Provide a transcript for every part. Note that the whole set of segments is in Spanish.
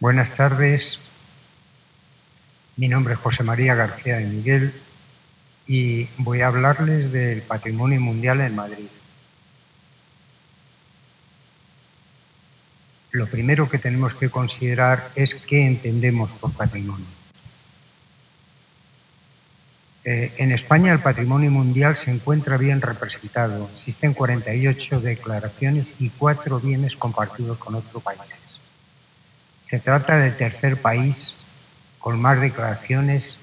Buenas tardes, mi nombre es José María García de Miguel y voy a hablarles del patrimonio mundial en Madrid. Lo primero que tenemos que considerar es qué entendemos por patrimonio. En España el patrimonio mundial se encuentra bien representado. Existen 48 declaraciones y 4 bienes compartidos con otros países. Se trata del tercer país con más declaraciones,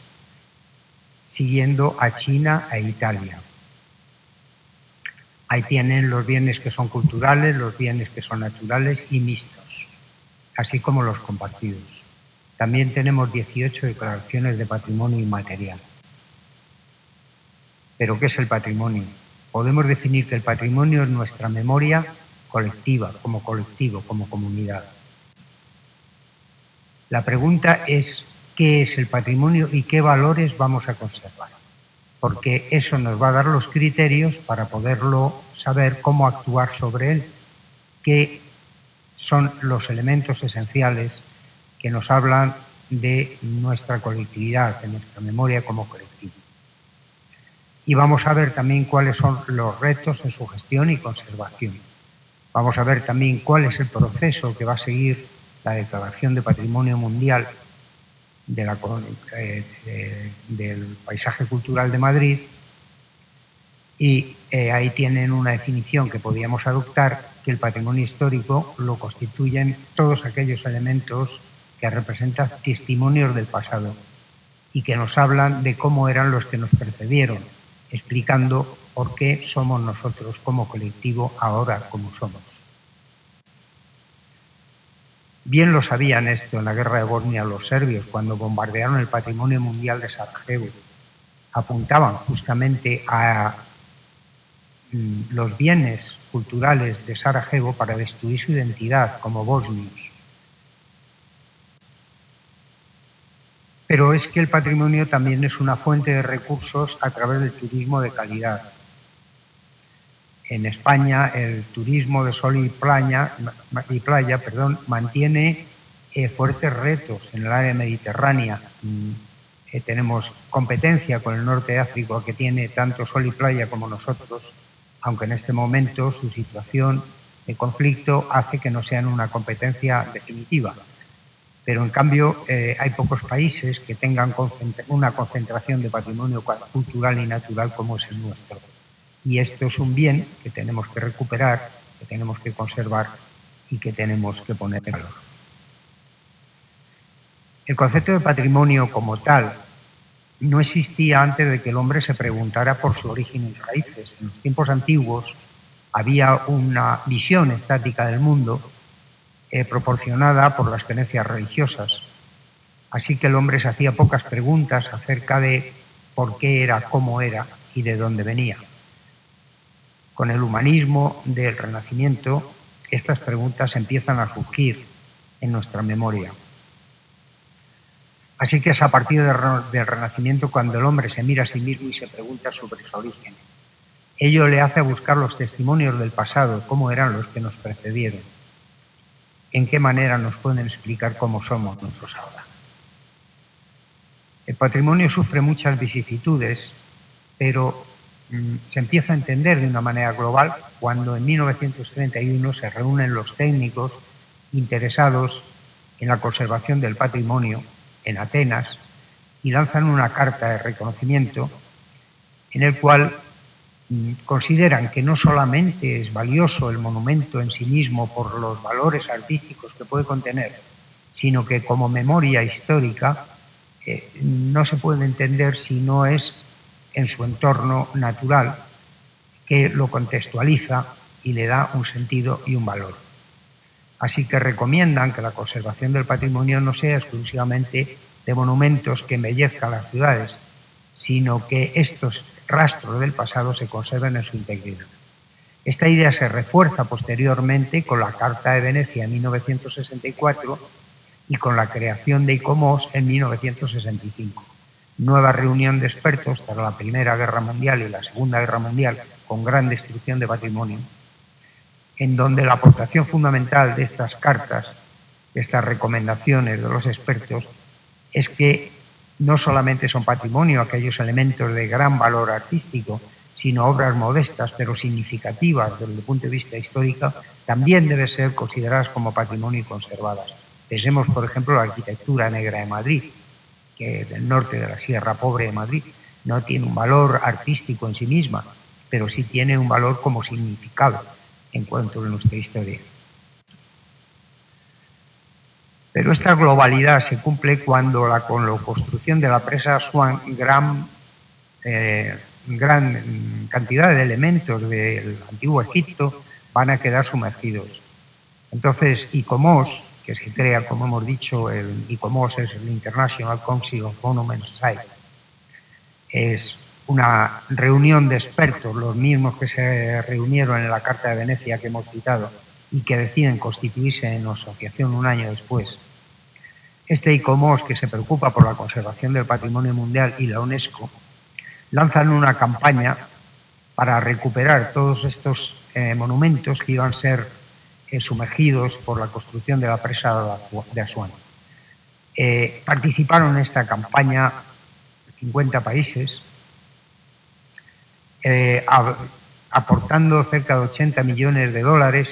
siguiendo a China e Italia. Ahí tienen los bienes que son culturales, los bienes que son naturales y mixtos, así como los compartidos. También tenemos 18 declaraciones de patrimonio inmaterial. ¿Pero qué es el patrimonio? Podemos definir que el patrimonio es nuestra memoria colectiva, como colectivo, como comunidad. La pregunta es, ¿qué es el patrimonio y qué valores vamos a conservar? Porque eso nos va a dar los criterios para poderlo saber cómo actuar sobre él, qué son los elementos esenciales que nos hablan de nuestra colectividad, de nuestra memoria como colectivo. Y vamos a ver también cuáles son los retos en su gestión y conservación. Vamos a ver también cuál es el proceso que va a seguir la Declaración de Patrimonio Mundial del Paisaje Cultural de Madrid, y ahí tienen una definición que podríamos adoptar, que el patrimonio histórico lo constituyen todos aquellos elementos que representan testimonios del pasado y que nos hablan de cómo eran los que nos precedieron, explicando por qué somos nosotros como colectivo ahora como somos. Bien lo sabían esto en la guerra de Bosnia los serbios, cuando bombardearon el patrimonio mundial de Sarajevo. Apuntaban justamente a los bienes culturales de Sarajevo para destruir su identidad como bosnios. Pero es que el patrimonio también es una fuente de recursos a través del turismo de calidad. En España el turismo de sol y playa mantiene fuertes retos en el área mediterránea. Tenemos competencia con el norte de África, que tiene tanto sol y playa como nosotros, aunque en este momento su situación de conflicto hace que no sean una competencia definitiva. Pero en cambio hay pocos países que tengan una concentración de patrimonio cultural y natural como es el nuestro. Y esto es un bien que tenemos que recuperar, que tenemos que conservar y que tenemos que poner en valor. El concepto de patrimonio como tal no existía antes de que el hombre se preguntara por su origen y raíces. En los tiempos antiguos había una visión estática del mundo proporcionada por las creencias religiosas. Así que el hombre se hacía pocas preguntas acerca de por qué era, cómo era y de dónde venía. Con el humanismo del Renacimiento, estas preguntas empiezan a surgir en nuestra memoria. Así que es a partir del Renacimiento cuando el hombre se mira a sí mismo y se pregunta sobre su origen. Ello le hace buscar los testimonios del pasado, cómo eran los que nos precedieron, en qué manera nos pueden explicar cómo somos nosotros ahora. El patrimonio sufre muchas vicisitudes, pero se empieza a entender de una manera global cuando en 1931 se reúnen los técnicos interesados en la conservación del patrimonio en Atenas y lanzan una carta de reconocimiento en el cual consideran que no solamente es valioso el monumento en sí mismo por los valores artísticos que puede contener, sino que como memoria histórica no se puede entender si no es en su entorno natural, que lo contextualiza y le da un sentido y un valor. Así que recomiendan que la conservación del patrimonio no sea exclusivamente de monumentos que embellezcan las ciudades, sino que estos rastros del pasado se conserven en su integridad. Esta idea se refuerza posteriormente con la Carta de Venecia en 1964 y con la creación de ICOMOS en 1965. Nueva reunión de expertos tras la Primera Guerra Mundial y la Segunda Guerra Mundial, con gran destrucción de patrimonio, en donde la aportación fundamental de estas cartas estas recomendaciones de los expertos es que no solamente son patrimonio aquellos elementos de gran valor artístico, sino obras modestas pero significativas desde el punto de vista histórico, también deben ser consideradas como patrimonio y conservadas. Pensemos, por ejemplo, la arquitectura negra de Madrid, que del norte de la Sierra Pobre de Madrid no tiene un valor artístico en sí misma, pero sí tiene un valor como significado en cuanto a nuestra historia. Pero esta globalidad se cumple cuando con la construcción de la presa Asuán, gran cantidad de elementos del antiguo Egipto van a quedar sumergidos. Entonces, ICOMOS, que se crea, como hemos dicho, el ICOMOS es el International Council of Monuments Sites, es una reunión de expertos, los mismos que se reunieron en la Carta de Venecia que hemos citado y que deciden constituirse en asociación un año después. Este ICOMOS, que se preocupa por la conservación del patrimonio mundial, y la UNESCO lanzan una campaña para recuperar todos estos monumentos que iban a ser sumergidos por la construcción de la presa de Asuán. Participaron en esta campaña 50 países, aportando cerca de 80 millones de dólares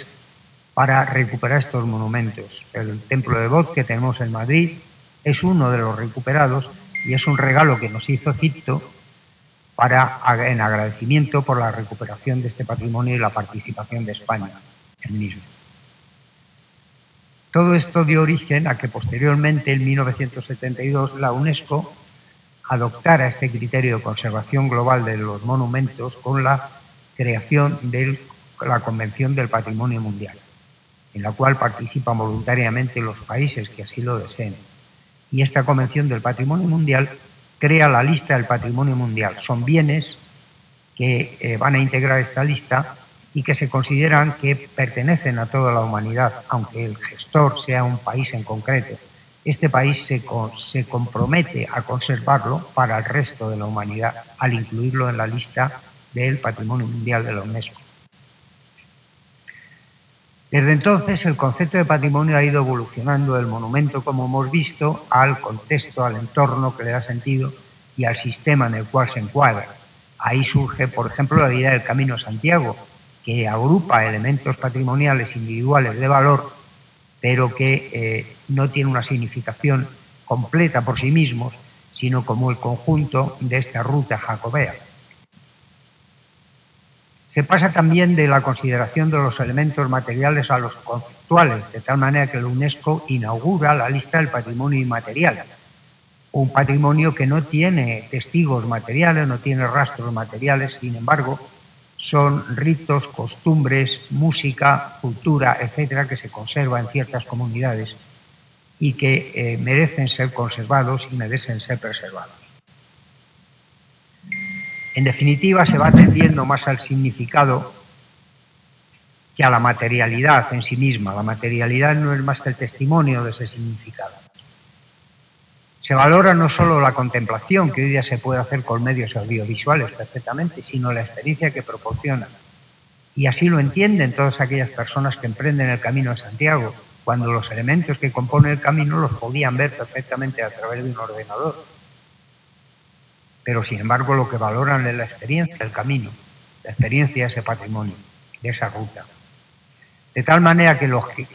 para recuperar estos monumentos. El Templo de Bod que tenemos en Madrid es uno de los recuperados y es un regalo que nos hizo Egipto en agradecimiento por la recuperación de este patrimonio y la participación de España en el mismo. Todo esto dio origen a que posteriormente, en 1972, la UNESCO adoptara este criterio de conservación global de los monumentos con la creación de la Convención del Patrimonio Mundial, en la cual participan voluntariamente los países que así lo deseen. Y esta Convención del Patrimonio Mundial crea la lista del patrimonio mundial. Son bienes que van a integrar esta lista y que se consideran que pertenecen a toda la humanidad, aunque el gestor sea un país en concreto. Este país se compromete a conservarlo para el resto de la humanidad al incluirlo en la lista del Patrimonio Mundial de la UNESCO. Desde entonces, el concepto de patrimonio ha ido evolucionando del monumento, como hemos visto, al contexto, al entorno que le da sentido y al sistema en el cual se encuadra. Ahí surge, por ejemplo, la idea del Camino de Santiago, que agrupa elementos patrimoniales individuales de valor, pero que no tiene una significación completa por sí mismos, sino como el conjunto de esta ruta jacobea. Se pasa también de la consideración de los elementos materiales a los conceptuales, de tal manera que la UNESCO inaugura la lista del patrimonio inmaterial, un patrimonio que no tiene testigos materiales, no tiene rastros materiales, sin embargo, son ritos, costumbres, música, cultura, etcétera, que se conserva en ciertas comunidades y que merecen ser conservados y merecen ser preservados. En definitiva, se va tendiendo más al significado que a la materialidad en sí misma. La materialidad no es más que el testimonio de ese significado. Se valora no solo la contemplación, que hoy día se puede hacer con medios audiovisuales perfectamente, sino la experiencia que proporciona. Y así lo entienden todas aquellas personas que emprenden el Camino de Santiago, cuando los elementos que componen el camino los podían ver perfectamente a través de un ordenador. Pero, sin embargo, lo que valoran es la experiencia del camino, la experiencia de ese patrimonio, de esa ruta. De tal manera que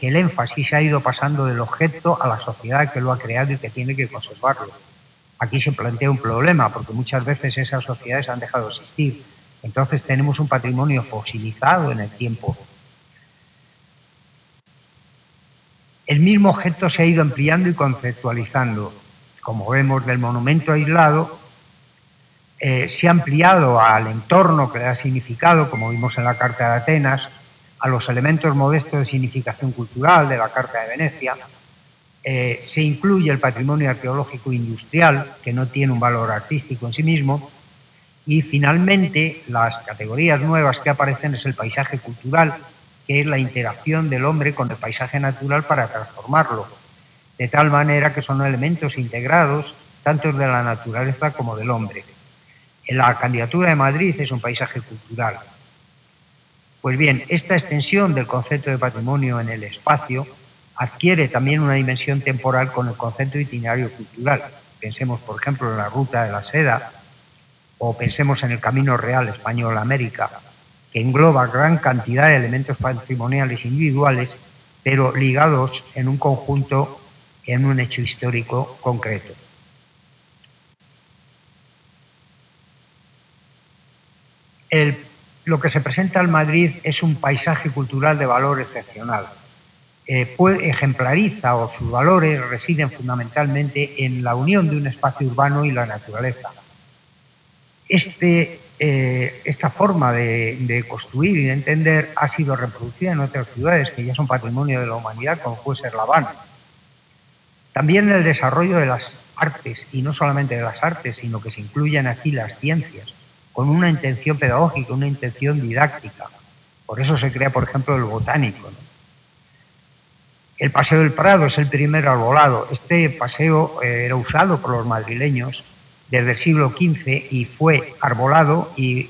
el énfasis se ha ido pasando del objeto a la sociedad que lo ha creado y que tiene que conservarlo. Aquí se plantea un problema, porque muchas veces esas sociedades han dejado de existir. Entonces tenemos un patrimonio fosilizado en el tiempo. El mismo objeto se ha ido ampliando y conceptualizando. Como vemos del monumento aislado, se ha ampliado al entorno que le da significado, como vimos en la Carta de Atenas, a los elementos modestos de significación cultural de la Carta de Venecia. Se incluye el patrimonio arqueológico industrial, que no tiene un valor artístico en sí mismo, y finalmente las categorías nuevas que aparecen es el paisaje cultural, que es la interacción del hombre con el paisaje natural para transformarlo, de tal manera que son elementos integrados tanto de la naturaleza como del hombre. En la candidatura de Madrid es un paisaje cultural. Pues bien, esta extensión del concepto de patrimonio en el espacio adquiere también una dimensión temporal con el concepto de itinerario cultural. Pensemos, por ejemplo, en la Ruta de la Seda, o pensemos en el Camino Real Español a América, que engloba gran cantidad de elementos patrimoniales individuales, pero ligados en un conjunto, en un hecho histórico concreto. Lo que se presenta en Madrid es un paisaje cultural de valor excepcional. Ejemplariza, o sus valores residen fundamentalmente en la unión de un espacio urbano y la naturaleza. Esta forma de construir y de entender ha sido reproducida en otras ciudades que ya son patrimonio de la humanidad, como puede ser La Habana. También el desarrollo de las artes, y no solamente de las artes, sino que se incluyen aquí las ciencias, con una intención pedagógica, una intención didáctica. Por eso se crea, por ejemplo, el botánico, ¿no? El Paseo del Prado es el primer arbolado. Este paseo era usado por los madrileños desde el siglo XV y fue arbolado y,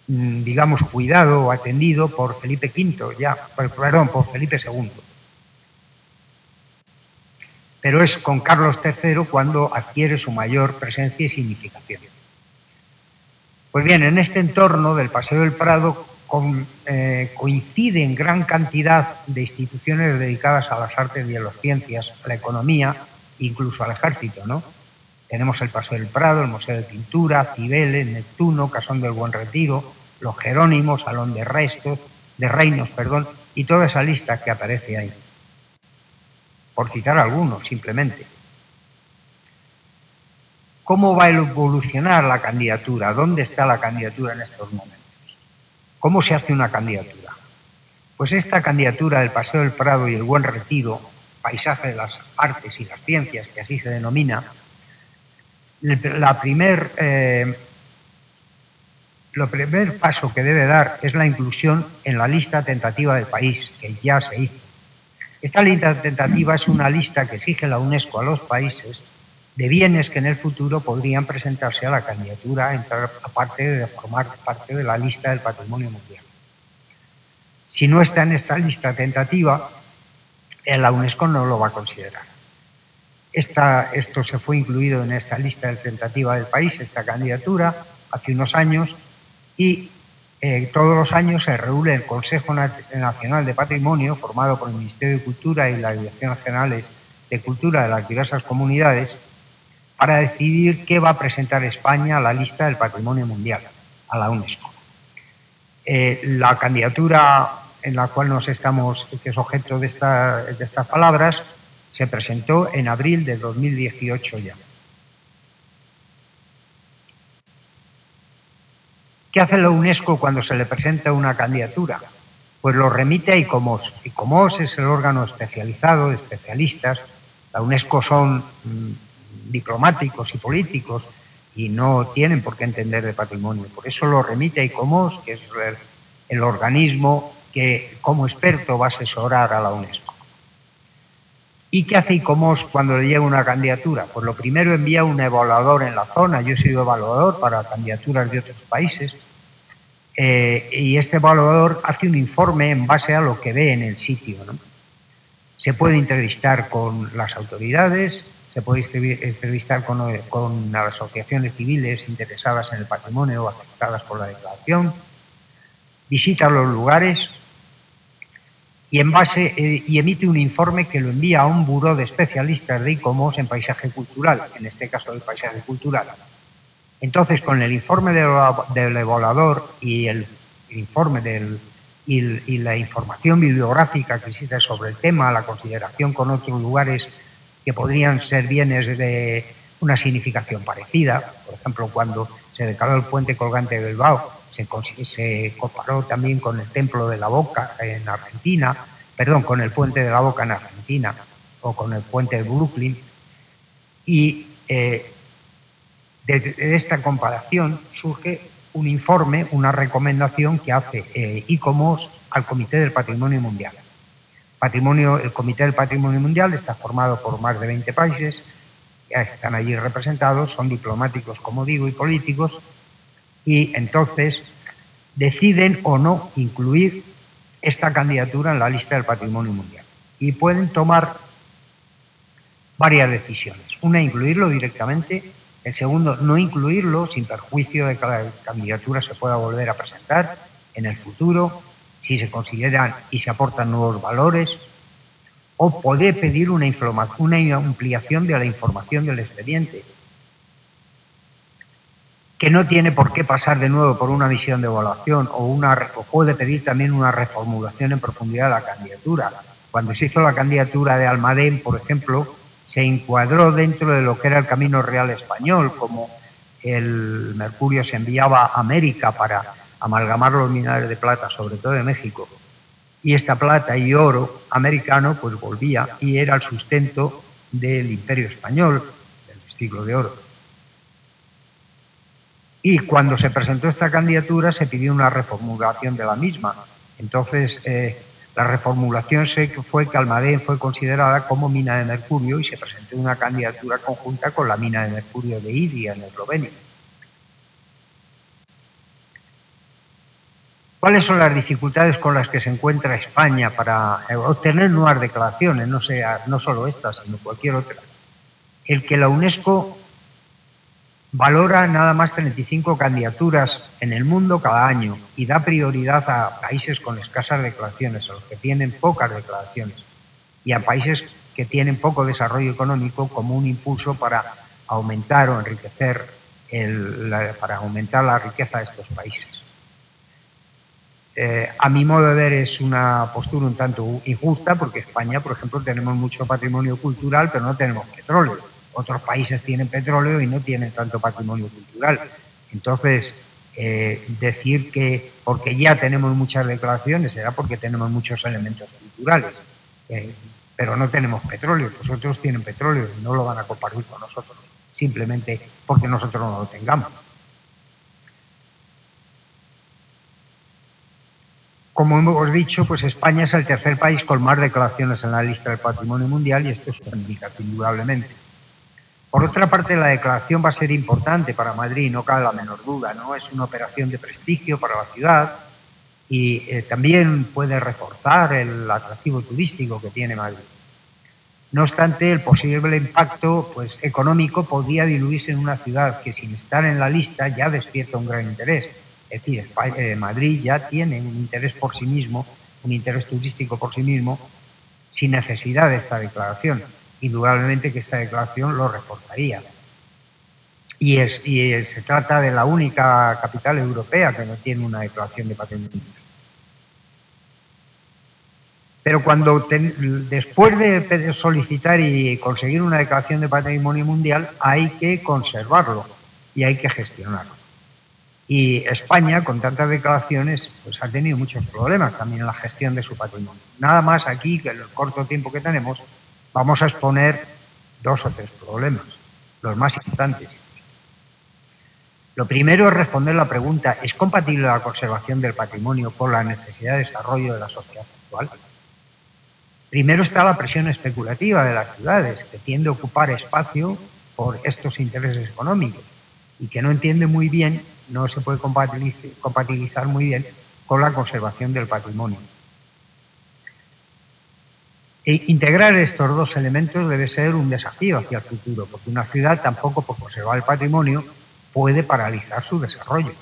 digamos, cuidado o atendido por Felipe V, por Felipe II. Pero es con Carlos III cuando adquiere su mayor presencia y significación. Pues bien, en este entorno del Paseo del Prado coinciden gran cantidad de instituciones dedicadas a las artes y a las ciencias, a la economía, incluso al ejército, ¿no? Tenemos el Paseo del Prado, el Museo de Pintura, Cibeles, Neptuno, Casón del Buen Retiro, los Jerónimos, Salón de Reinos, y toda esa lista que aparece ahí. Por citar algunos, simplemente. ¿Cómo va a evolucionar la candidatura? ¿Dónde está la candidatura en estos momentos? ¿Cómo se hace una candidatura? Pues esta candidatura del Paseo del Prado y el Buen Retiro, paisaje de las artes y las ciencias, que así se denomina, el primer paso que debe dar es la inclusión en la lista tentativa del país, que ya se hizo. Esta lista tentativa es una lista que exige la UNESCO a los países de bienes que en el futuro podrían presentarse a la candidatura, aparte de formar parte de la lista del patrimonio mundial. Si no está en esta lista tentativa, la UNESCO no lo va a considerar. Esto se fue incluido en esta lista tentativa del país, esta candidatura, hace unos años, y todos los años se reúne el Consejo Nacional de Patrimonio, formado por el Ministerio de Cultura y las Direcciones Generales de Cultura de las diversas comunidades, para decidir qué va a presentar España a la lista del Patrimonio Mundial, a la UNESCO. La candidatura en la cual que es objeto de estas palabras, se presentó en abril de 2018 ya. ¿Qué hace la UNESCO cuando se le presenta una candidatura? Pues lo remite a ICOMOS. ICOMOS es el órgano especializado de especialistas. La UNESCO son diplomáticos y políticos y no tienen por qué entender de patrimonio. Por eso lo remite a ICOMOS, que es el organismo que como experto va a asesorar a la UNESCO. ¿Y qué hace ICOMOS cuando le llega una candidatura? Pues lo primero, envía un evaluador en la zona. Yo he sido evaluador para candidaturas de otros países, y este evaluador hace un informe en base a lo que ve en el sitio, ¿no? Se puede entrevistar con las autoridades, se puede entrevistar con las asociaciones civiles interesadas en el patrimonio o afectadas por la declaración, visita los lugares y emite un informe que lo envía a un buró de especialistas de ICOMOS en paisaje cultural, en este caso el paisaje cultural. Entonces, con el informe del evaluador y el informe y la información bibliográfica que existe sobre el tema, la consideración con otros lugares que podrían ser bienes de una significación parecida, por ejemplo, cuando se declaró el puente colgante de Bilbao, se comparó también con el Templo de la Boca en Argentina, con el Puente de la Boca en Argentina, o con el Puente de Brooklyn, y de esta comparación surge un informe, una recomendación que hace ICOMOS al Comité del Patrimonio Mundial. El Comité del Patrimonio Mundial está formado por más de 20 países, ya están allí representados, son diplomáticos, como digo, y políticos, y entonces deciden o no incluir esta candidatura en la lista del Patrimonio Mundial. Y pueden tomar varias decisiones. Una, incluirlo directamente. El segundo, no incluirlo sin perjuicio de que la candidatura se pueda volver a presentar en el futuro, si se consideran y se aportan nuevos valores, o poder pedir una ampliación de la información del expediente, que no tiene por qué pasar de nuevo por una misión de evaluación o puede pedir también una reformulación en profundidad de la candidatura. Cuando se hizo la candidatura de Almadén, por ejemplo, se encuadró dentro de lo que era el Camino Real español, como el mercurio se enviaba a América para amalgamar los minerales de plata, sobre todo de México, y esta plata y oro americano pues volvía y era el sustento del Imperio Español, del siglo de oro. Y cuando se presentó esta candidatura se pidió una reformulación de la misma. Entonces, la reformulación fue que Almadén fue considerada como mina de mercurio y se presentó una candidatura conjunta con la mina de mercurio de Idia, en Eslovenia. ¿Cuáles son las dificultades con las que se encuentra España para obtener nuevas declaraciones, no solo estas, sino cualquier otra? El que la UNESCO valora nada más 35 candidaturas en el mundo cada año y da prioridad a países con escasas declaraciones, a los que tienen pocas declaraciones, y a países que tienen poco desarrollo económico como un impulso para aumentar o enriquecer, para aumentar la riqueza de estos países. A mi modo de ver es una postura un tanto injusta, porque España, por ejemplo, tenemos mucho patrimonio cultural, pero no tenemos petróleo. Otros países tienen petróleo y no tienen tanto patrimonio cultural. Entonces, decir que porque ya tenemos muchas declaraciones será porque tenemos muchos elementos culturales, pero no tenemos petróleo. Los otros tienen petróleo y no lo van a compartir con nosotros, simplemente porque nosotros no lo tengamos. Como hemos dicho, pues España es el tercer país con más declaraciones en la lista del Patrimonio Mundial y esto es un indicativo, indudablemente. Por otra parte, la declaración va a ser importante para Madrid, no cabe la menor duda, ¿no? Es una operación de prestigio para la ciudad y también puede reforzar el atractivo turístico que tiene Madrid. No obstante, el posible impacto económico podría diluirse en una ciudad que sin estar en la lista ya despierta un gran interés. Es decir, Madrid ya tiene un interés por sí mismo, un interés turístico por sí mismo, sin necesidad de esta declaración. Indudablemente que esta declaración lo reforzaría. Y se trata de la única capital europea que no tiene una declaración de patrimonio. Pero después de solicitar y conseguir una declaración de patrimonio mundial, hay que conservarlo y hay que gestionarlo. Y España, con tantas declaraciones, pues ha tenido muchos problemas también en la gestión de su patrimonio. Nada más aquí, que en el corto tiempo que tenemos, vamos a exponer 2 o 3 problemas, los más importantes. Lo primero es responder la pregunta, ¿es compatible la conservación del patrimonio con la necesidad de desarrollo de la sociedad actual? Primero está la presión especulativa de las ciudades, que tiende a ocupar espacio por estos intereses económicos y que no entiende muy bien, no se puede compatibilizar muy bien con la conservación del patrimonio. Integrar estos 2 elementos debe ser un desafío hacia el futuro, porque una ciudad tampoco, por conservar el patrimonio, puede paralizar su desarrollo.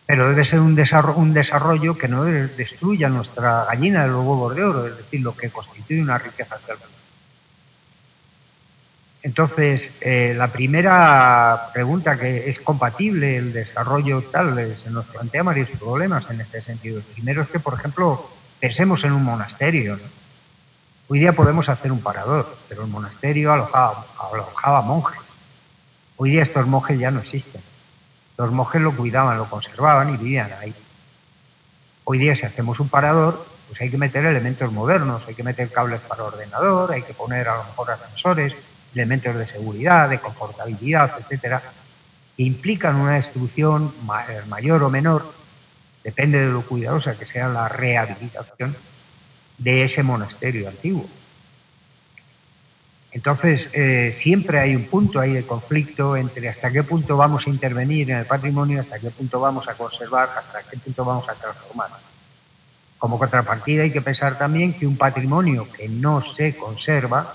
Pero debe ser un desarrollo que no destruya nuestra gallina de los huevos de oro, es decir, lo que constituye una riqueza hacia el futuro. Entonces, la primera pregunta, que es compatible el desarrollo tal, se nos plantea varios problemas en este sentido. El primero es que, por ejemplo, pensemos en un monasterio, ¿no? Hoy día podemos hacer un parador, pero el monasterio alojaba monjes. Hoy día estos monjes ya no existen. Los monjes lo cuidaban, lo conservaban y vivían ahí. Hoy día, si hacemos un parador, pues hay que meter elementos modernos, hay que meter cables para ordenador, hay que poner a lo mejor ascensores, elementos de seguridad, de confortabilidad, etcétera, que implican una destrucción mayor o menor, depende de lo cuidadosa que sea la rehabilitación de ese monasterio antiguo. Entonces, siempre hay un punto ahí de conflicto entre hasta qué punto vamos a intervenir en el patrimonio, hasta qué punto vamos a conservar, hasta qué punto vamos a transformar. Como contrapartida hay que pensar también que un patrimonio que no se conserva,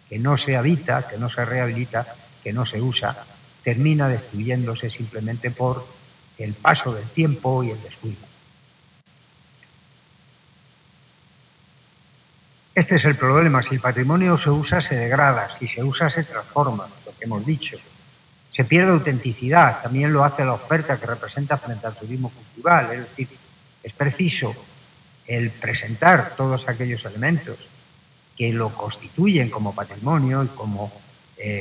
que no se habita, que no se rehabilita, que no se usa, termina destruyéndose simplemente por el paso del tiempo y el descuido. Este es el problema. Si el patrimonio se usa, se degrada. Si se usa, se transforma, lo que hemos dicho. Se pierde autenticidad. También lo hace la oferta que representa frente al turismo cultural. Es decir, es preciso el presentar todos aquellos elementos que lo constituyen como patrimonio y como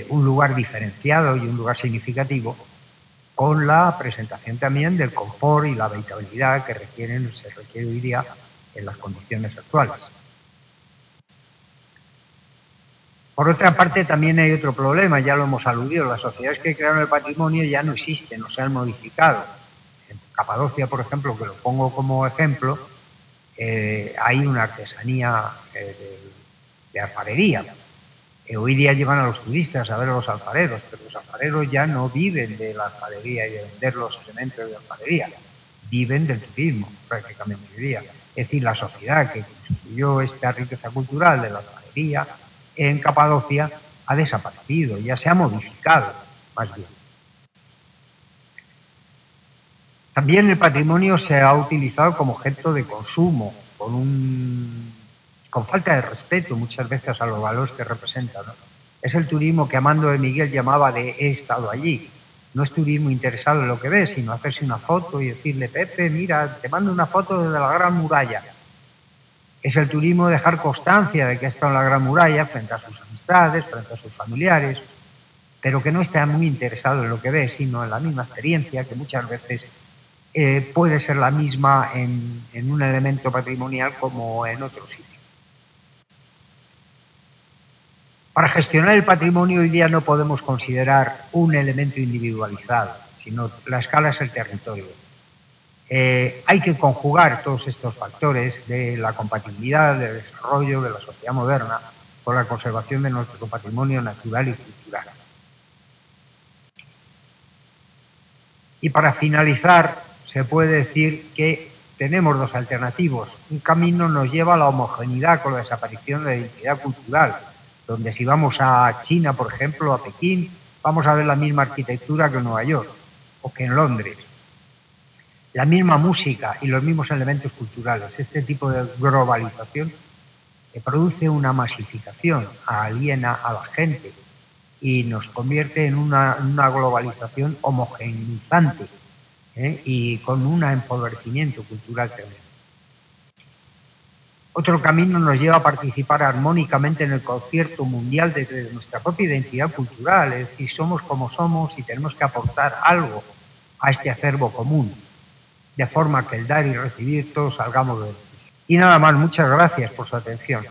un lugar diferenciado y un lugar significativo, con la presentación también del confort y la habitabilidad que se requiere hoy día en las condiciones actuales. Por otra parte, también hay otro problema, ya lo hemos aludido, las sociedades que crearon el patrimonio ya no existen, no se han modificado. En Capadocia, por ejemplo, que lo pongo como ejemplo, hay una artesanía de alfarería. Hoy día llevan a los turistas a ver a los alfareros, pero los alfareros ya no viven de la alfarería y de vender los elementos de alfarería, viven del turismo, prácticamente hoy día. Es decir, la sociedad que construyó esta riqueza cultural de la alfarería en Capadocia ha desaparecido, ya se ha modificado, más bien. También el patrimonio se ha utilizado como objeto de consumo, con falta de respeto muchas veces a los valores que representa, ¿no? Es el turismo que Amando de Miguel llamaba de he estado allí. No es turismo interesado en lo que ves, sino hacerse una foto y decirle, Pepe, mira, te mando una foto desde la Gran Muralla. Es el turismo de dejar constancia de que ha estado en la Gran Muralla frente a sus amistades, frente a sus familiares, pero que no está muy interesado en lo que ve, sino en la misma experiencia, que muchas veces puede ser la misma en un elemento patrimonial como en otro sitio. Para gestionar el patrimonio hoy día no podemos considerar un elemento individualizado, sino la escala es el territorio. Hay que conjugar todos estos factores de la compatibilidad, del desarrollo de la sociedad moderna con la conservación de nuestro patrimonio natural y cultural. Y para finalizar, se puede decir que tenemos dos alternativas. Un camino nos lleva a la homogeneidad con la desaparición de la identidad cultural, donde si vamos a China, por ejemplo, a Pekín, vamos a ver la misma arquitectura que en Nueva York o que en Londres. La misma música y los mismos elementos culturales. Este tipo de globalización produce una masificación, aliena a la gente y nos convierte en una globalización homogeneizante y con un empobrecimiento cultural tremendo. Otro camino nos lleva a participar armónicamente en el concierto mundial de nuestra propia identidad cultural, es decir, somos como somos y tenemos que aportar algo a este acervo común, de forma que el dar y recibir todos salgamos de él. Y nada más, muchas gracias por su atención.